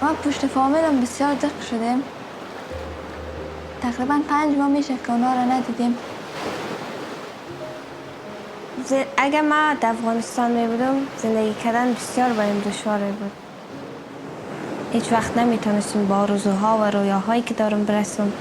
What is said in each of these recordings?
ما پشت فامیلم بسیار دق شدیم. تقریبا 5 ماه میشه که اونا رو ندیدیم. اگه ما در افغانستان می بودم زندگی کردن بسیار برایم دشوار بود. هیچ وقت نمیتونستم با آرزوها و رویاهایی که دارم برسم.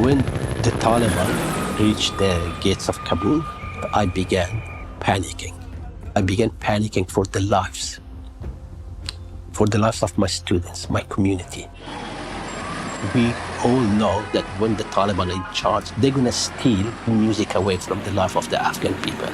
When the Taliban reached the gates of Kabul, I began panicking. I began panicking for the lives of my students, my community. We all know that when the Taliban are in charge, they're going to steal music away from the life of the Afghan people.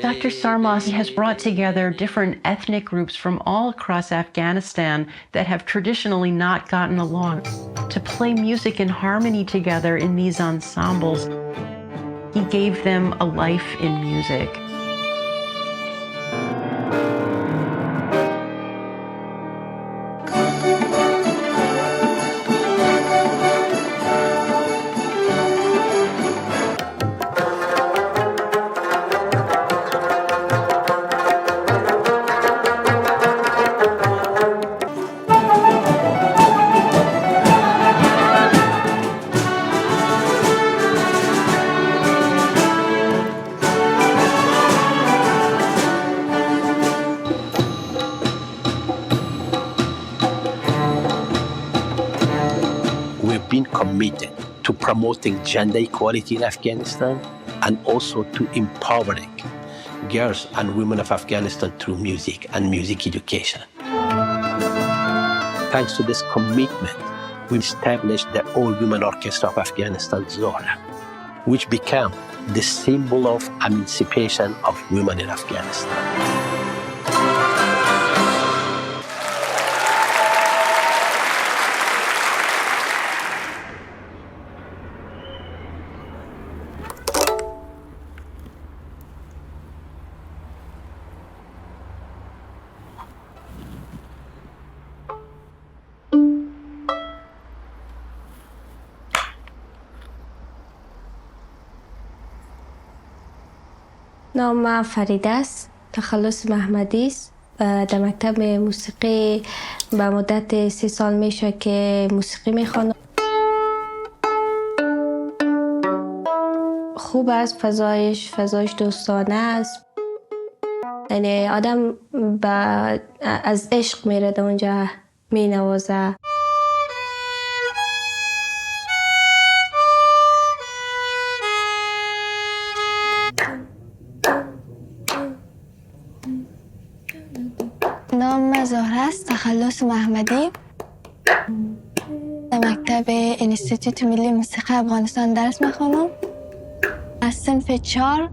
Dr. Sarmas has brought together different ethnic groups from all across Afghanistan that have traditionally not gotten along to play music in harmony together in these ensembles. He gave them a life in music. Committed to promoting gender equality in Afghanistan and also to empowering girls and women of Afghanistan through music and music education. Thanks to this commitment, we established the All-Women Orchestra of Afghanistan, Zohra, which became the symbol of emancipation of women in Afghanistan. نام فریده است. تخلص احمدی است. در مکتب موسیقی به مدت 3 سال میشه که موسیقی میخوانم. خوب است، فضایش دوستانه است. یعنی آدم از عشق میره در اونجا مینوازه. نام زهره است. تخلص احمدی. در مکتب انستیتوت ملی موسیقی افغانستان درس میخوانم. از صنف 4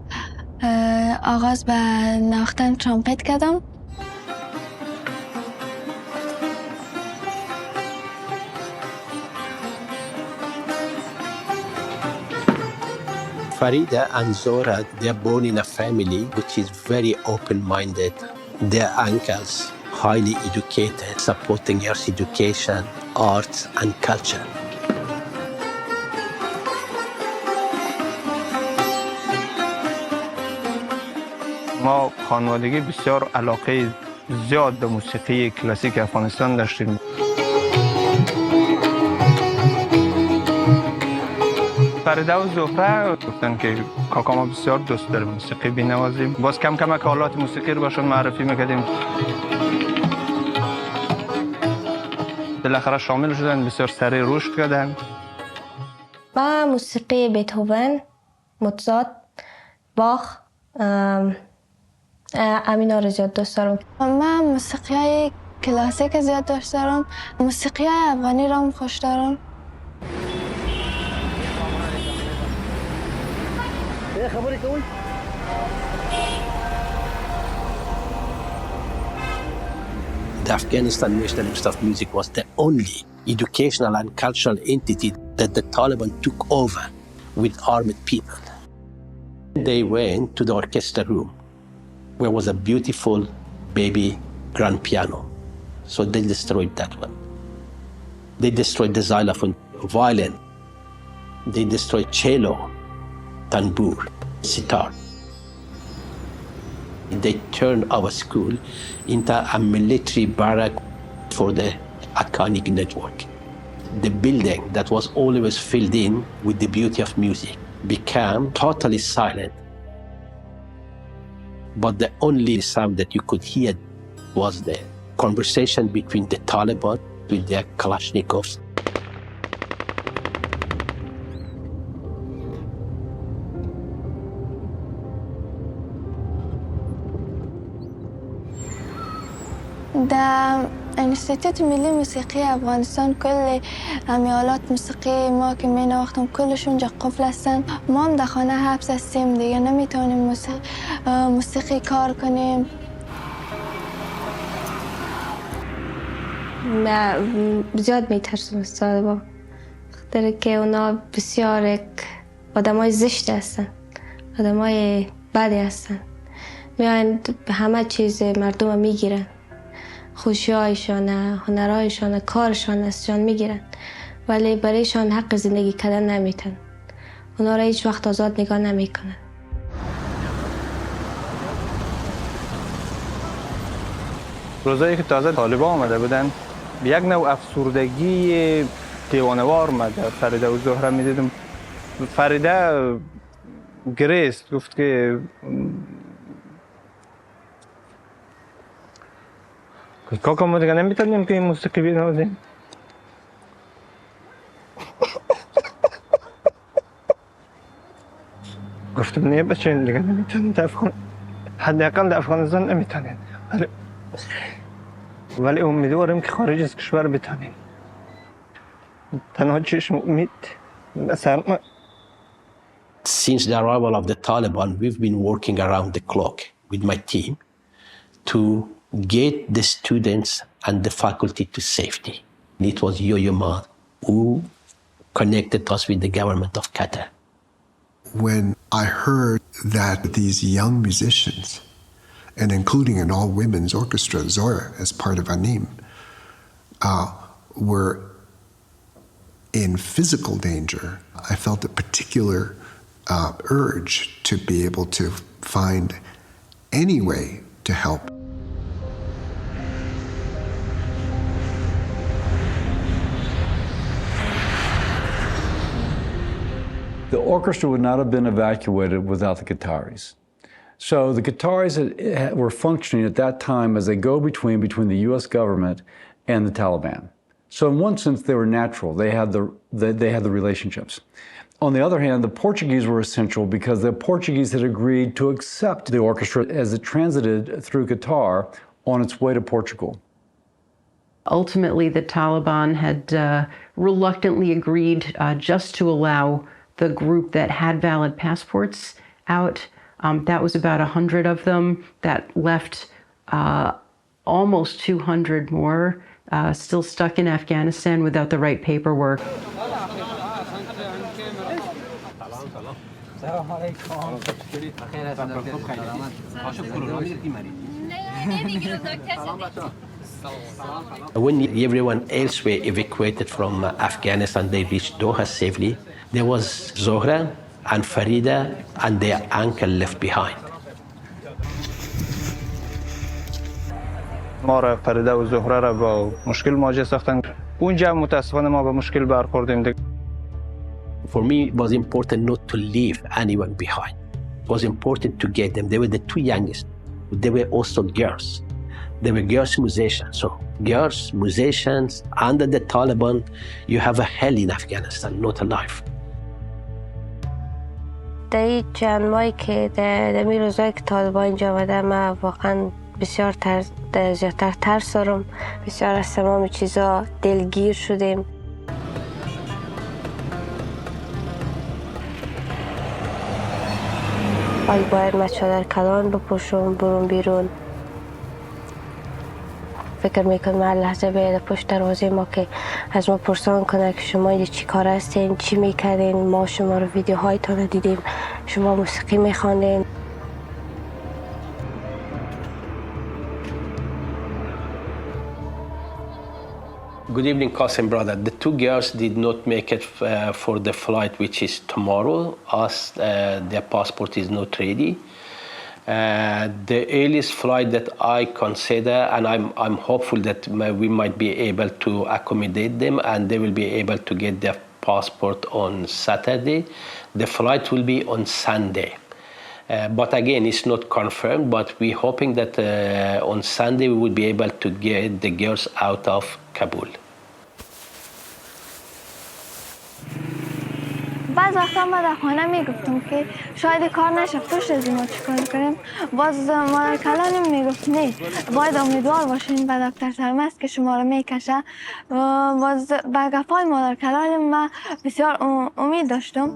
آغاز به نواختن ترامپت کردم. Farida and Zohra, they're born in a family which is very open-minded. Their uncles, highly educated, supporting girls' education, arts, and culture. ما خانوادگی بسیار علاقه زیاد به موسیقی کلاسیک افغانستان داشتیم. فریده و زهره گفتن که کاکا ما بسیار دوست داریم موسیقی بینوازیم. باز کم کمک آلات موسیقی رو باشون معرفی میکردیم. بالاخره شامل شدن، بسیار سریع رشد کردن. با موسیقی بتهوون، موزارت، باخ، امینا رو زیاد دوست دارم. من موسیقی های کلاسیک زیاد دوست دارم. موسیقی های افغانی را هم خوش دارم. The Afghanistan National Institute of Music was the only educational and cultural entity that the Taliban took over with armed people. They went to the orchestra room, where was a beautiful baby grand piano. So they destroyed that one. They destroyed the xylophone, violin. They destroyed cello, tanbour, sitar. They turned our school into a military barrack for the iconic network. The building that was always filled in with the beauty of music became totally silent. But the only sound that you could hear was the conversation between the Taliban with their Kalashnikovs. در انستیتوت ملی موسیقی افغانستان کل آلات موسیقی ما که می نواختم کلشون جا قفل هستن. ما هم در خانه حبس هستیم دیگه، نمیتونیم موسیقی کار کنیم. زیاد میترسم از طالبان، خاطر که اونا بسیار آدمای زشت هستن، آدمای بدی هستن. میان همه چیز مردم میگیرن، خوشی‌هایشان، هنرهایشان، کارشان ازشان میگیرن، ولی برایشان حق زندگی کردن نمیتن. اونا را هیچ وقت آزاد نگاه نمیکنن. روزایی که تازه طالبان آمده بودن، یک نوع افسردگی دیوانه‌وار اومده. فریده و زهره میدیدم. فریده گریست، گفت که کاکا ما دیگه نمیتونیم که این موسیقی بینوازیم. گفتم نه بچه دیگه نمیتونیم، حداقل در افغانستان نمیتونیم، ولی امیدوارم که خارج از کشور بتونیم. تنها چشم امید سر ما. Since the arrival of the Taliban, we've been working around the clock with my team to get the students and the faculty to safety. It was Yo-Yo Ma who connected us with the government of Qatar. When I heard that these young musicians, and including an all-women's orchestra, Zohra, as part of ANIM, were in physical danger, I felt a particular urge to be able to find any way to help. The orchestra would not have been evacuated without the Qataris. So the Qataris were functioning at that time as a go-between between the U.S. government and the Taliban. So in one sense, they were natural. They had the relationships. On the other hand, the Portuguese were essential because the Portuguese had agreed to accept the orchestra as it transited through Qatar on its way to Portugal. Ultimately, the Taliban had reluctantly agreed just to allow the group that had valid passports out. That was about 100 of them. That left almost 200 more still stuck in Afghanistan without the right paperwork. سلام علیکم. خیر When everyone else were evacuated from Afghanistan, they reached Doha safely. There was Zohra and Farida and their uncle left behind. ما را فریده و زهره را با مشکل مواجه ساختن. اونجا متاسفانه ما به مشکل برخوردیم. For me, it was important not to leave anyone behind. It was important to get them. They were the two youngest. They were also girls. They were girls musicians. So girls, musicians, under the Taliban, you have a hell in Afghanistan, not a life. در چند ماهی که در می روزایی که طالبان اینجا آمده من واقعا بسیار زیادتر ترس دارم. بسیار از تمام چیزا دلگیر شدیم. حال باید من چادر کلان بپوشم برم بیرون. فکر میکنم هر لحظه باید پشت دروازه ما که از ما پرسان کنه که شما اینجا چی کار هستین، چی میکردین، ما شما رو ویدیوهایتان دیدیم، شما موسیقی میخواندین. Good evening, Qasim brother. The two girls did not make it for the flight, which is tomorrow, as their passport is not ready. The earliest flight that I consider, and I'm hopeful that we might be able to accommodate them and they will be able to get their passport on Saturday. The flight will be on Sunday. But again, it's not confirmed, but we're hoping that on Sunday we will be able to get the girls out of Kabul. بعض وقتا ما در خانه میگفتم که شاید کار نشه، خوش از ما چیکار کنیم. باز مادر کلانم میگفت نه، باید امیدوار باشین به دکتر سرمست که شما رو میکشه. باز به گفای مادر کلانم من بسیار امید داشتم.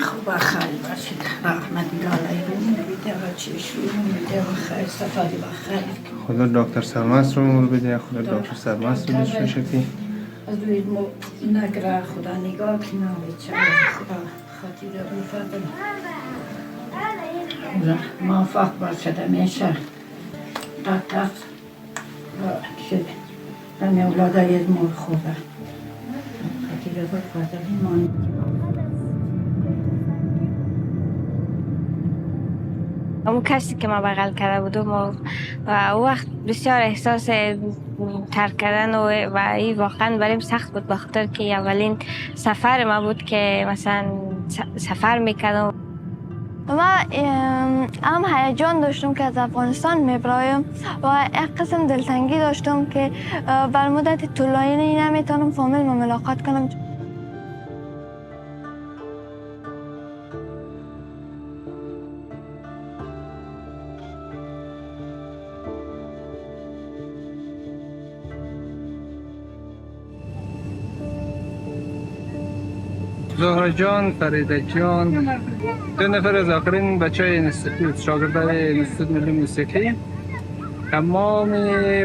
خب خیلی باشید رحمت الله بیده و چشمون بیده و خیلی سفری و خیلی خدا دکتر سرمست رو بده، خدا دکتر سرمست رو بده شکلی از روی نگره خدا نگاه کنم چه خدا خاطر رو فضل موفق باشد همیشه دکتر که همه اولادای از مور خوبه خاطر رو فضل ایمان اون کسی که ما بغل کرده بودم و او وقت بسیار احساس ترک کردن و این واقعا بریم سخت بود، بخاطر که اولین سفر ما بود که مثلا سفر میکردم. ما هم هیجان داشتم که از افغانستان میبرایم و یک قسم دلتنگی داشتم که بر مدت طولانی نمیتونم فامیل ما ملاقات کنم. زهره جان، فریده جان، دو نفر از آخرین بچه انستیتوت، شاگردای انستیتوت ملی موسیقی. تمام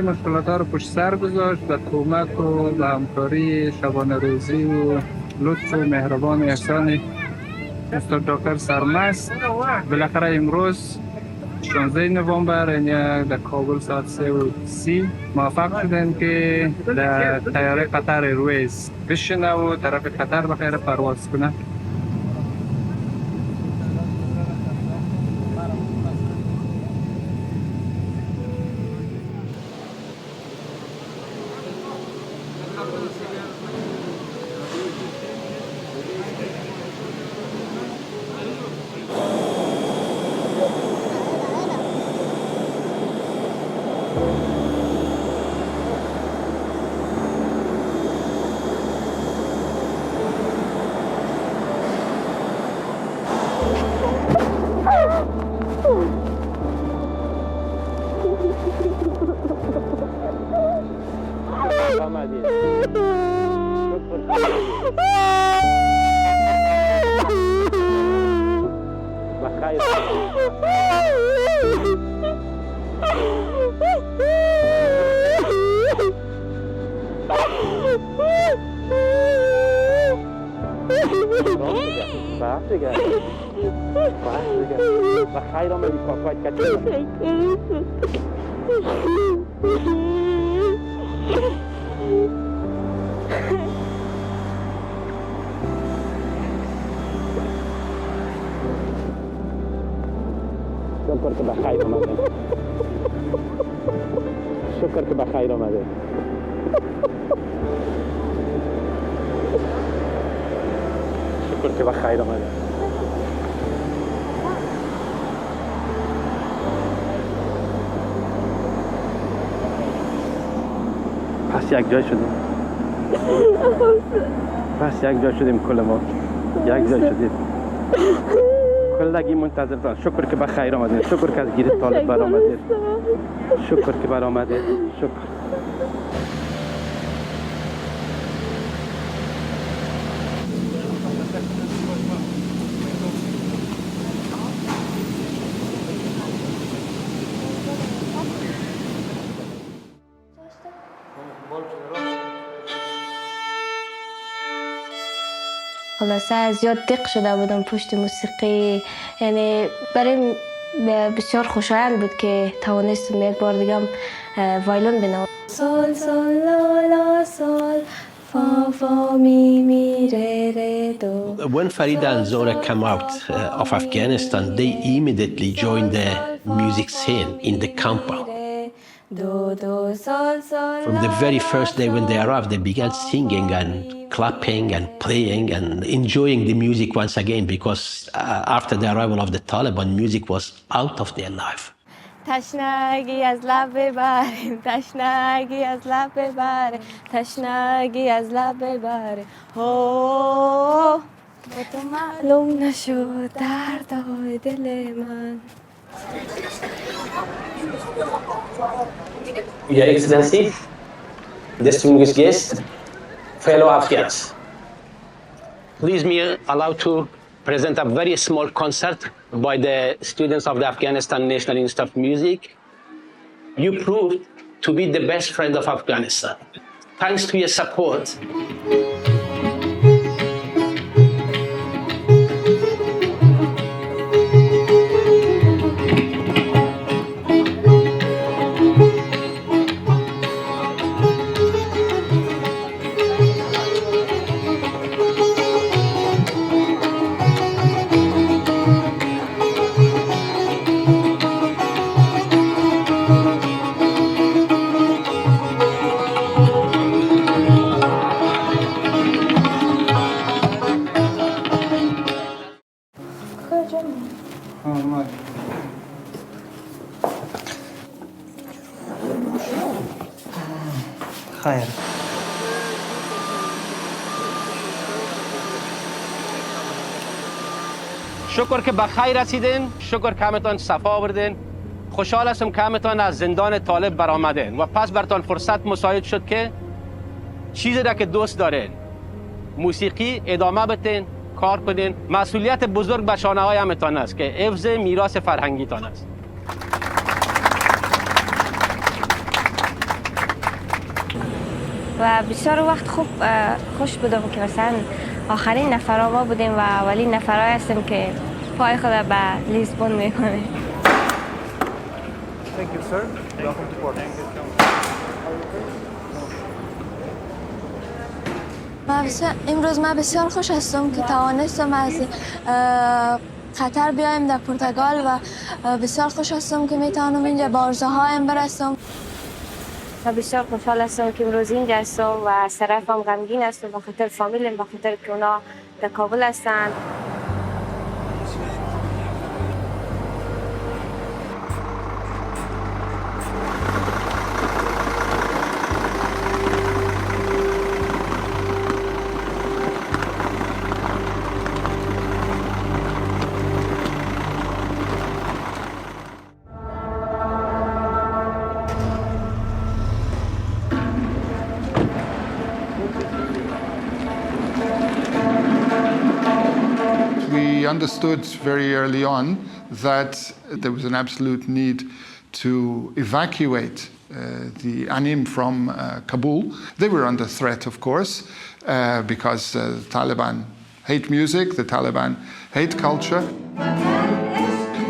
مشکلات ها رو پشت سر گذاشت و کمک و همکاری شبانه روزی و لطف و مهربان و احسان استاد دکتر سرمست. بالاخره امروز 16 نوامبر یعنی در کابل ساعت 3:30 موفق شدن که در طیاره قطر ایرویز بشینه و طرف قطر بخیر پرواز کنه. شکر که بخیر آمده. شکر که بخیر آمده. شکر که بخیر آمده. پس یک جای شدیم. پس یک جای شدیم کل ما. یک جای شدیم. کلگی منتظر دارم. شکر که بخیر آمدید. شکر که از گیر طالب برآمدید. شکر که برآمدید. شکر. خلاصه زیاد دق شده بودم پشت موسیقی، یعنی برای بسیار خوشایند بود که توانستم یک بار دیگه وایلون بنوازم. سول سول لا لا سول فا فا می می ره ره دو. When Farida and Zohra came out of Afghanistan, they immediately joined the music scene in the compound. From the very first day when they arrived, they began singing and clapping and playing and enjoying the music once again, because after the arrival of the Taliban, music was out of their life. تشنگی از لب ببریم، تشنگی از لب ببریم، تشنگی از لب ببریم. با تو معلوم نشد دردهای دل من. Your Excellency, distinguished guests, fellow Afghans, please me allow to present a very small concert by the students of the Afghanistan National Institute of Music. You proved to be the best friend of Afghanistan. Thanks to your support, خیر. شکر که بخیر رسیدین، شکر که همتان صفا آوردین. خوشحال هستم که همتان از زندان طالب برآمدین و پس برتان فرصت مساعد شد که چیزی را که دوست دارین، موسیقی ادامه بدین، کار کنین. مسئولیت بزرگ به شانه‌های همتان است که حفظ میراث فرهنگیتان است. و بسیار وقت خوش بودم که مثلا آخرین نفرها ما بودیم و اولین نفرهایی هستیم که پای خود به لیسبون میکنه. Thank you, sir. Welcome to Port. امروز من بسیار خوش هستم که توانستم از قطر بیایم در پرتغال و بسیار خوش هستم که میتوانم اینجا به آرزوهایم برسم. و بسیار خوشحال هستم که امروز اینجا هستم و از طرفم غمگین هستم به خاطر فامیلم، به خاطر که اونا در کابل هستند. we understood very early on that there was an absolute need to evacuate the Anim from Kabul. They were under threat, of course, because the Taliban hate music, the Taliban hate culture.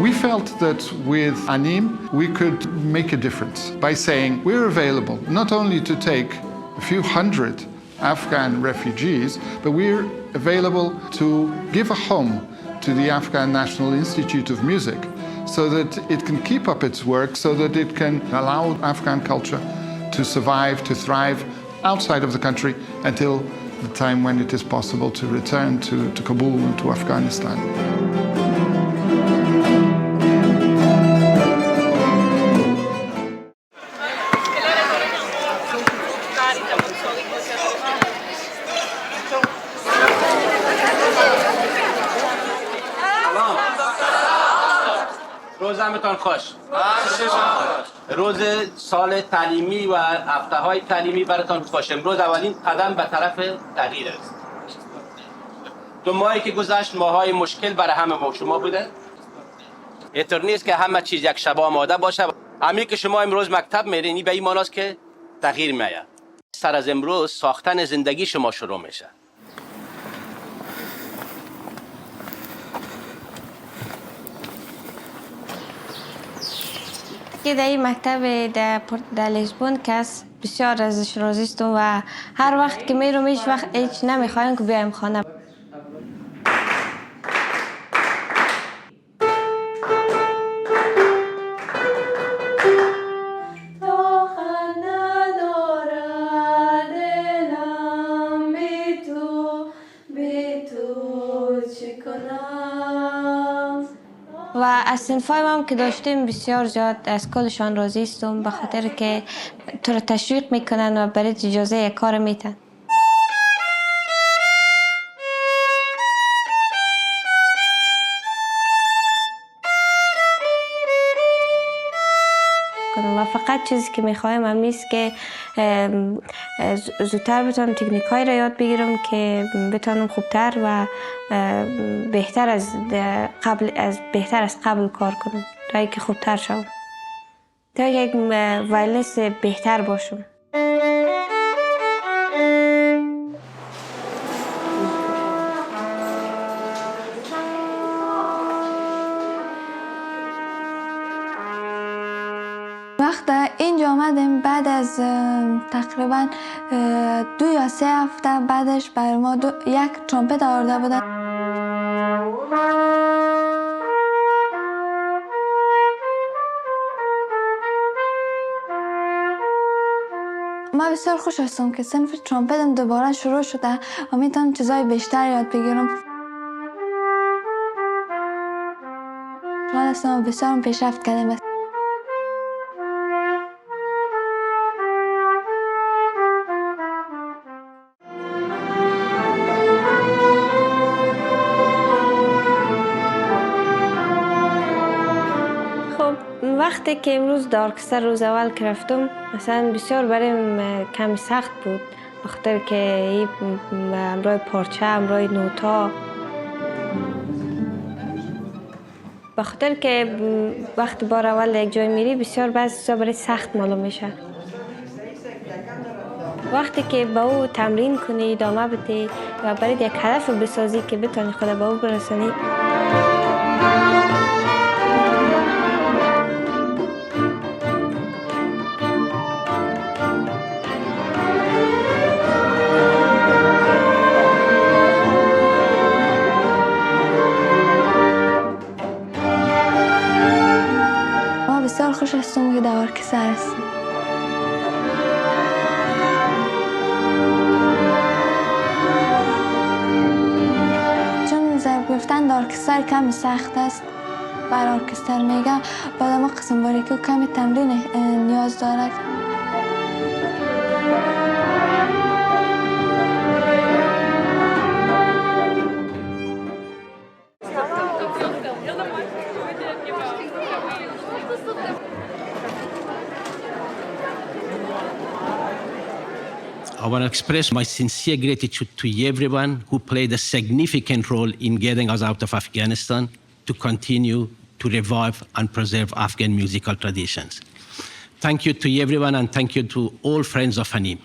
We felt that with Anim, we could make a difference by saying we're available not only to take a few hundred Afghan refugees, but we're available to give a home to the Afghan National Institute of Music so that it can keep up its work, so that it can allow Afghan culture to survive, to thrive outside of the country until the time when it is possible to return to Kabul and to Afghanistan. روزتان خوش. روز سال تعلیمی و هفته‌های تعلیمی براتون خوش. امروز اولین قدم به طرف تغییر است. 2 ماهی که گذشت ماهای مشکل برای همه ما شما بوده. اینطور نیست که همه چیز یک شب آماده باشه. همین که شما امروز مکتب میرین به این معناست که تغییر میاد. سر از امروز ساختن زندگی شما شروع میشه. که در این مکتب در لیسبون کس بسیار ازش راضیستم و هر وقت که میرم هیچ نمیخوایم که بیایم خانه. و از صنفای هم که داشتیم بسیار زیاد از کلشان راضی هستم به خاطر که تو را تشویق میکنن و برای اجازه یک کار میتن. و فقط چیزی که میخوایم هم نیست که زودتر بتونم تکنیکایی را یاد بگیرم که بتونم خوبتر و بهتر از قبل کار کنم تا که خوبتر شوم، تا یک وایلنیست بهتر باشم. وقت اینجا آمدیم بعد از تقریبا 2 یا 3 هفته بعدش برای ما یک ترومپت آورده بودن. ما بسیار خوش هستم که صنف ترومپتم دوباره شروع شده و میتونم چیزای بیشتر یاد بگیرم. حال هستم بسیار پیشرفت کردیم. وقتی که امروز در ارکستر روز اول که رفتم مثلا بسیار برایم کمی سخت بود بخاطر که امرای پارچه امرای نوتا، بخاطر که وقتی بار اول یک جای میری بسیار بعضی چیزا برای سخت معلوم میشه. وقتی که با او تمرین کنی ادامه بدی و برای یک هدف بسازی که بتونی خود به او برسانی، بسیار خوش هستم که در ارکستر هستم. چون ضرب گرفتن در ارکستر کمی سخت است، بر ارکستر میگه بعد ما قسم باریکی و کمی تمرین نیاز داره. I want to express my sincere gratitude to everyone who played a significant role in getting us out of Afghanistan to continue to revive and preserve Afghan musical traditions. Thank you to everyone, and thank you to all friends of Hanim.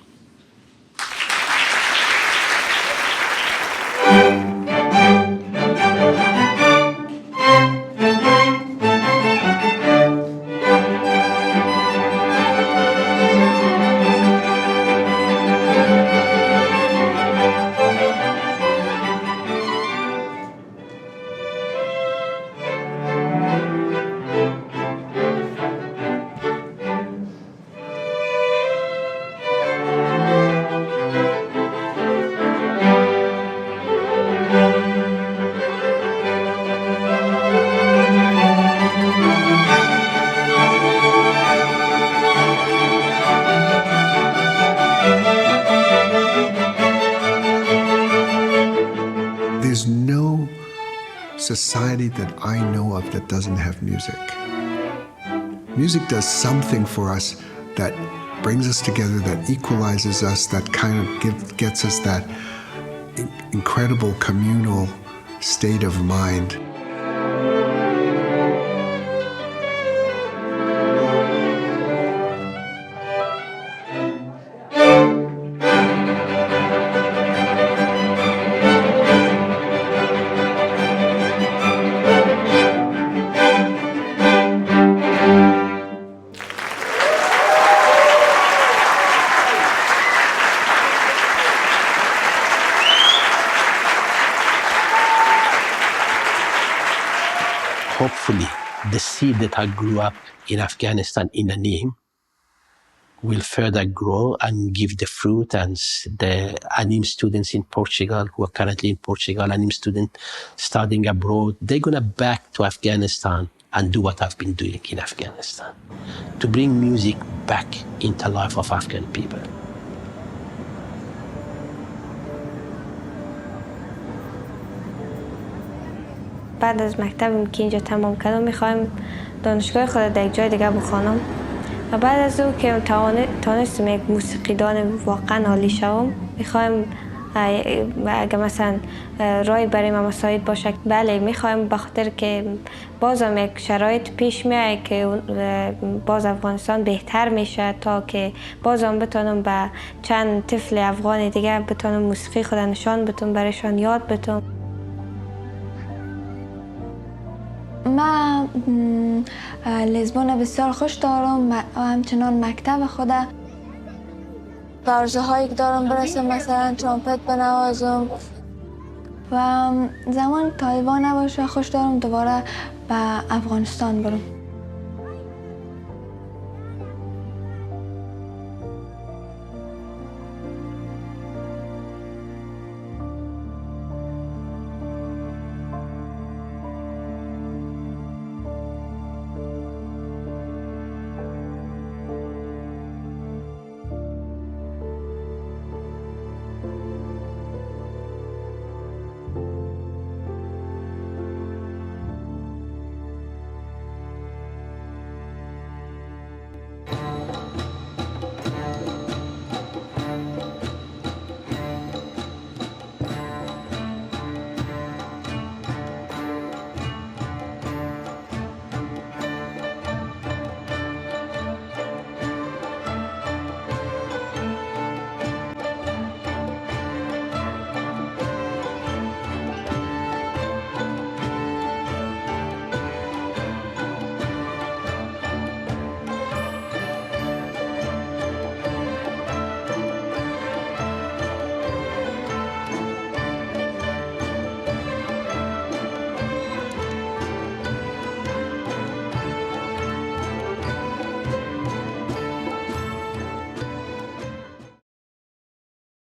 There's no society that I know of that doesn't have music. Music does something for us that brings us together, that equalizes us, that kind of gets us that incredible communal state of mind. Hopefully, the seed that I grew up in Afghanistan in Anim will further grow and give the fruit, and the Anim students in Portugal who are currently in Portugal, Anim students studying abroad, they're going to back to Afghanistan and do what I've been doing in Afghanistan, to bring music back into the life of Afghan people. بعد از مکتبم که اینجا تمام کردم میخوایم دانشگاه خود در یک جای دیگه بخوانم و بعد از او که تانستم یک موسیقیدان واقعا عالی شوم میخوایم اگه مثلا رای برای من مساعد باشه بله میخوایم بخاطر که بازم یک شرایط پیش میاد که باز افغانستان بهتر میشه تا که بازم بتونم به چند طفل افغان دیگه بتونم موسیقی خود نشان بدم برایشان یاد بدم. من لیزبون بسیار خوش دارم و همچنان مکتب خودم و آرزوهایی که دارم برسم مثلا ترامپت بنوازم و زمان طالبان نباشه خوش دارم دوباره به افغانستان برم.